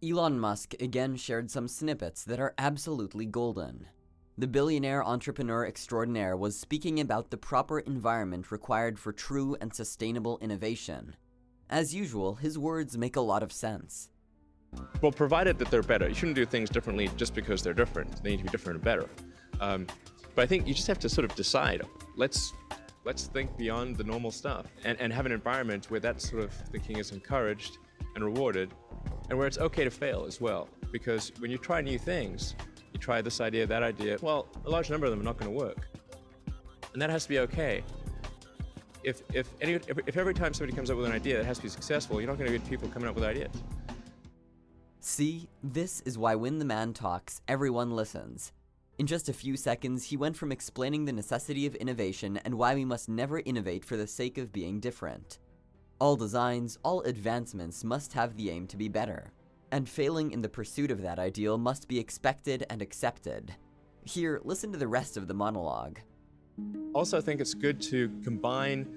Elon Musk again shared some snippets that are absolutely golden. The billionaire entrepreneur extraordinaire was speaking about the proper environment required for true and sustainable innovation. As usual, his words make a lot of sense. Well, provided that they're better. You shouldn't do things differently just because they're different. They need to be different and better. But I think you just have to sort of decide, let's think beyond the normal stuff and have an environment where that sort of thinking is encouraged and rewarded, and where it's okay to fail as well. Because when you try new things, you try this idea, that idea, well, a large number of them are not going to work. And that has to be okay. If every time somebody comes up with an idea that has to be successful, you're not going to get people coming up with ideas. See, this is why when the man talks, everyone listens. In just a few seconds, he went from explaining the necessity of innovation and why we must never innovate for the sake of being different. All designs, all advancements must have the aim to be better, and failing in the pursuit of that ideal must be expected and accepted. Here, listen to the rest of the monologue. Also, I think it's good to combine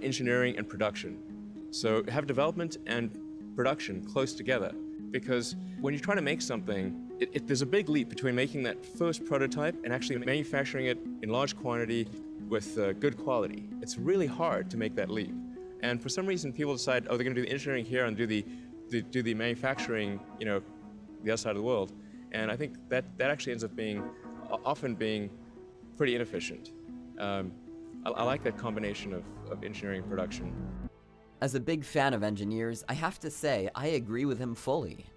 engineering and production. So have development and production close together, because when you're trying to make something, there's a big leap between making that first prototype and actually manufacturing it in large quantity with good quality. It's really hard to make that leap. And for some reason, people decide, oh, they're going to do the engineering here and do the manufacturing, the other side of the world. And I think that actually ends up often being pretty inefficient. I like that combination of engineering and production. As a big fan of engineers, I have to say I agree with him fully.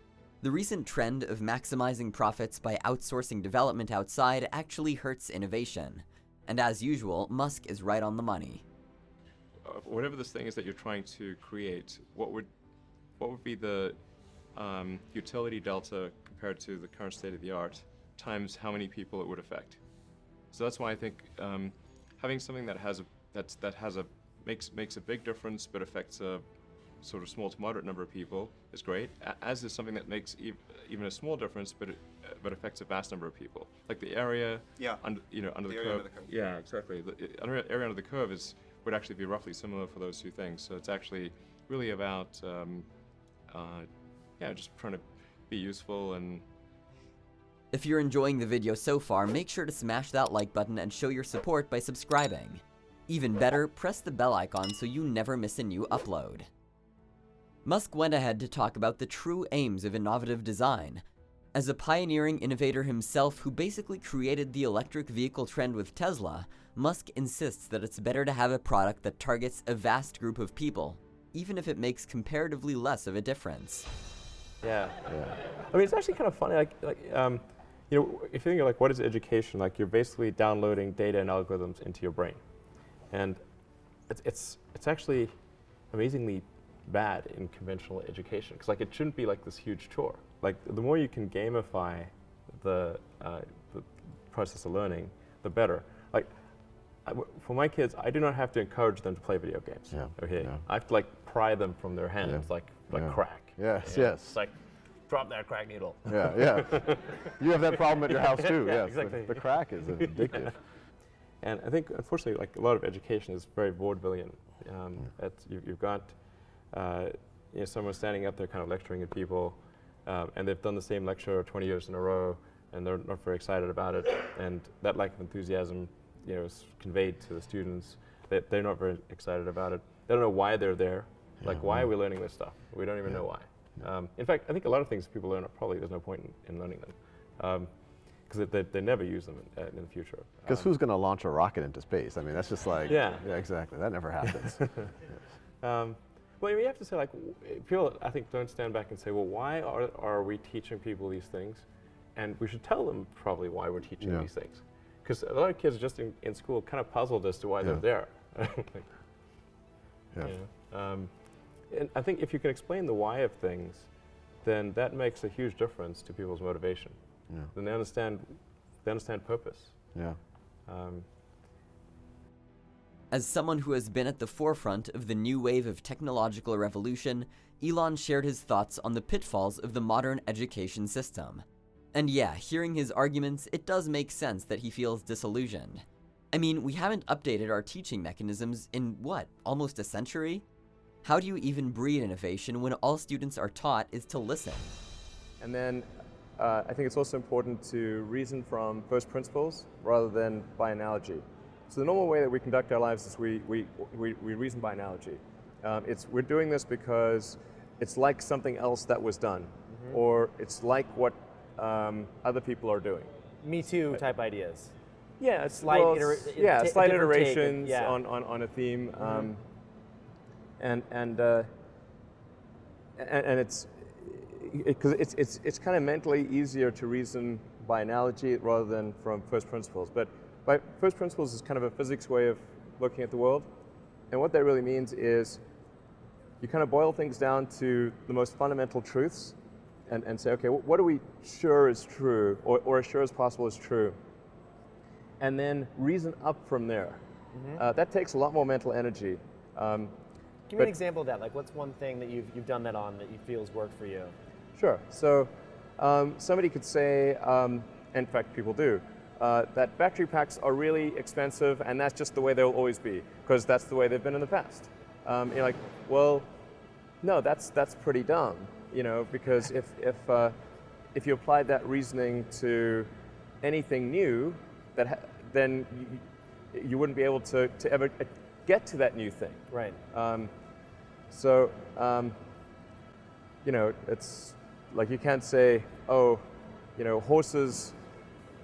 The recent trend of maximizing profits by outsourcing development outside actually hurts innovation. And as usual, Musk is right on the money. Whatever this thing is that you're trying to create, what would be the utility delta compared to the current state of the art times how many people it would affect? So that's why I think having something that makes a big difference but affects a sort of small to moderate number of people is great, as is something that makes even a small difference but affects a vast number of people. Like the area under the curve. Yeah, exactly. The area under the curve would actually be roughly similar for those two things. So it's actually really about just trying to be useful. And if you're enjoying the video so far, make sure to smash that like button and show your support by subscribing. Even better, press the bell icon so you never miss a new upload. Musk went ahead to talk about the true aims of innovative design. As a pioneering innovator himself who basically created the electric vehicle trend with Tesla, Musk insists that it's better to have a product that targets a vast group of people, even if it makes comparatively less of a difference. Yeah. I mean, it's actually kind of funny. If you think of what is education, you're basically downloading data and algorithms into your brain, and it's actually amazingly bad in conventional education, because it shouldn't be this huge chore. The more you can gamify the process of learning, the better. For my kids, I do not have to encourage them to play video games. Yeah. Okay. Yeah. I have to pry them from their hands, like crack. Yes. It's drop that crack needle. Yeah. You have that problem at your house too. Yeah, Yes. exactly. The crack is addictive. And I think, unfortunately, a lot of education is very vaudevillian. You've got someone standing up there kind of lecturing at people, and they've done the same lecture 20 years in a row, and they're not very excited about it. And that lack of enthusiasm, is conveyed to the students. That they're not very excited about it. They don't know why they're there. Why are we learning this stuff? We don't even know why. In fact, I think a lot of things people learn, probably there's no point in learning them, because they never use them in the future. Because who's going to launch a rocket into space? I mean, that's just yeah, exactly. That never happens. Well, you have to say, people, I think, don't stand back and say, well, why are we teaching people these things? And we should tell them probably why we're teaching these things. Because a lot of kids just in school kind of puzzled as to why they're there. And I think if you can explain the why of things, then that makes a huge difference to people's motivation. Yeah. Then they understand purpose. Yeah. As someone who has been at the forefront of the new wave of technological revolution, Elon shared his thoughts on the pitfalls of the modern education system. And yeah, hearing his arguments, it does make sense that he feels disillusioned. I mean, we haven't updated our teaching mechanisms in, almost a century? How do you even breed innovation when all students are taught is to listen? And then I think it's also important to reason from first principles rather than by analogy. So the normal way that we conduct our lives is we reason by analogy. We're doing this because it's like something else that was done, or it's like what other people are doing. Me Too type ideas. Yeah, Slight slight different take, iterations yeah. on a theme, and it's because it's kind of mentally easier to reason by analogy rather than from first principles. But by first principles is kind of a physics way of looking at the world, and what that really means is you kind of boil things down to the most fundamental truths, and say, okay, what are we sure is true, or as sure as possible is true, and then reason up from there. That takes a lot more mental energy. Give me an example of that. Like, what's one thing that you've done that on that you feel has worked for you? Sure. So somebody could say, in fact, people do, that battery packs are really expensive, and that's just the way they'll always be, because that's the way they've been in the past. You're like, well, no, that's pretty dumb, because if you applied that reasoning to anything new, then you wouldn't be able to ever get to that new thing. Right. It's like you can't say, oh, horses,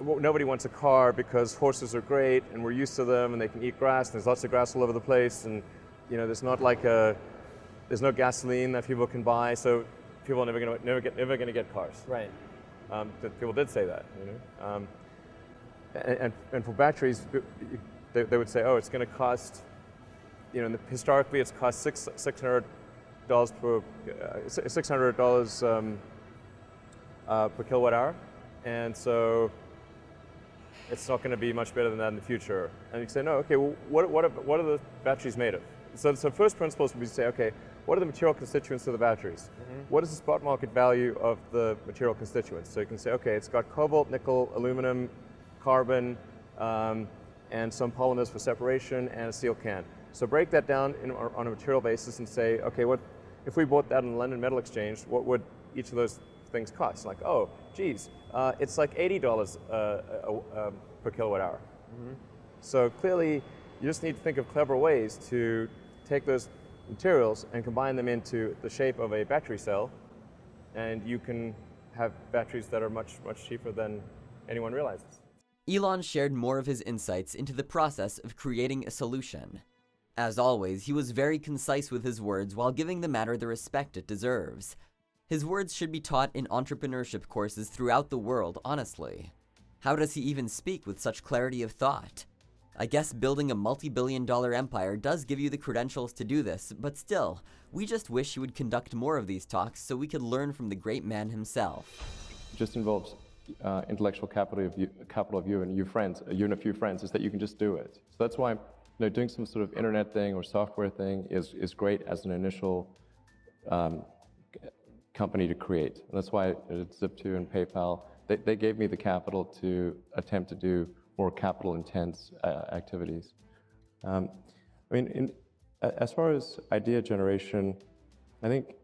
nobody wants a car because horses are great and we're used to them and they can eat grass and there's lots of grass all over the place, and there's no gasoline that people can buy, so people are never going to get cars. Right. People did say that, and for batteries, they would say, oh, it's going to cost, historically it's cost $600 per kilowatt hour, and so it's not going to be much better than that in the future. And you say, no, okay, well, what are the batteries made of? So first principles would be to say, okay, what are the material constituents of the batteries? What is the spot market value of the material constituents? So you can say, okay, it's got cobalt, nickel, aluminum, carbon, and some polymers for separation, and a steel can. So break that down on a material basis and say, okay, if we bought that in the London Metal Exchange, what would each of those things cost? Like, oh, geez, it's like $80 per kilowatt hour. So clearly, you just need to think of clever ways to take those materials and combine them into the shape of a battery cell, and you can have batteries that are much, much cheaper than anyone realizes. Elon shared more of his insights into the process of creating a solution. As always, he was very concise with his words while giving the matter the respect it deserves. His words should be taught in entrepreneurship courses throughout the world, honestly. How does he even speak with such clarity of thought? I guess building a multi-billion-dollar empire does give you the credentials to do this, but still, we just wish he would conduct more of these talks so we could learn from the great man himself. It just involves intellectual capital of you and a few friends, is that you can just do it. So that's why doing some sort of internet thing or software thing is great as an initial company to create. And that's why Zip2 and PayPal, they gave me the capital to attempt to do more capital-intense activities. As far as idea generation, I think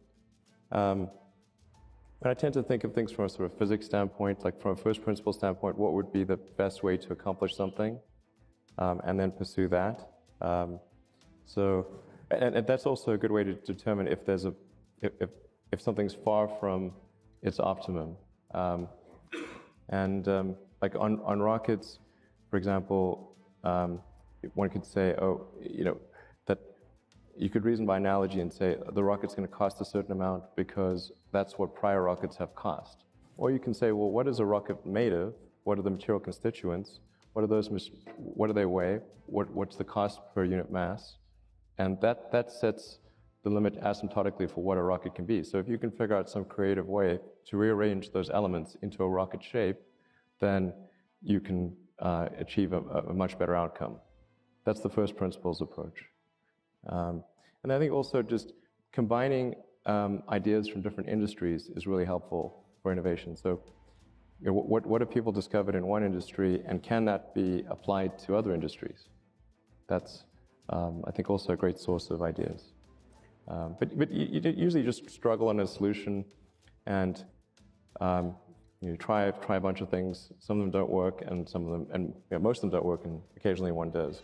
I tend to think of things from a sort of physics standpoint, like from a first principle standpoint, what would be the best way to accomplish something, and then pursue that. And that's also a good way to determine if there's if something's far from its optimum. Like on rockets, for example, one could say, that you could reason by analogy and say the rocket's going to cost a certain amount because that's what prior rockets have cost. Or you can say, well, what is a rocket made of? What are the material constituents? What do they weigh? What's the cost per unit mass? And that sets the limit asymptotically for what a rocket can be. So if you can figure out some creative way to rearrange those elements into a rocket shape, then you can achieve a much better outcome. That's the first principles approach. And I think also just combining ideas from different industries is really helpful for innovation. So what have people discovered in one industry, and can that be applied to other industries? That's, I think, also a great source of ideas. But you usually just struggle on a solution, and You try a bunch of things. Some of them don't work, and most of them don't work, and occasionally one does.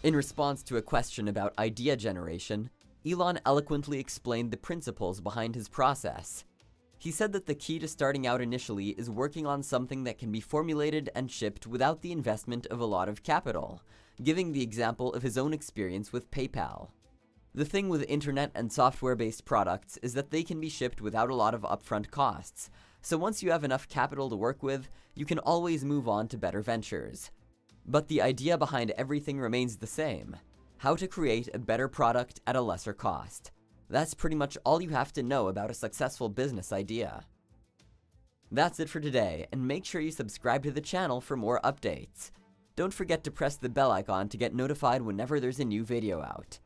In response to a question about idea generation, Elon eloquently explained the principles behind his process. He said that the key to starting out initially is working on something that can be formulated and shipped without the investment of a lot of capital, giving the example of his own experience with PayPal. The thing with internet and software-based products is that they can be shipped without a lot of upfront costs, so once you have enough capital to work with, you can always move on to better ventures. But the idea behind everything remains the same: how to create a better product at a lesser cost. That's pretty much all you have to know about a successful business idea. That's it for today, and make sure you subscribe to the channel for more updates. Don't forget to press the bell icon to get notified whenever there's a new video out.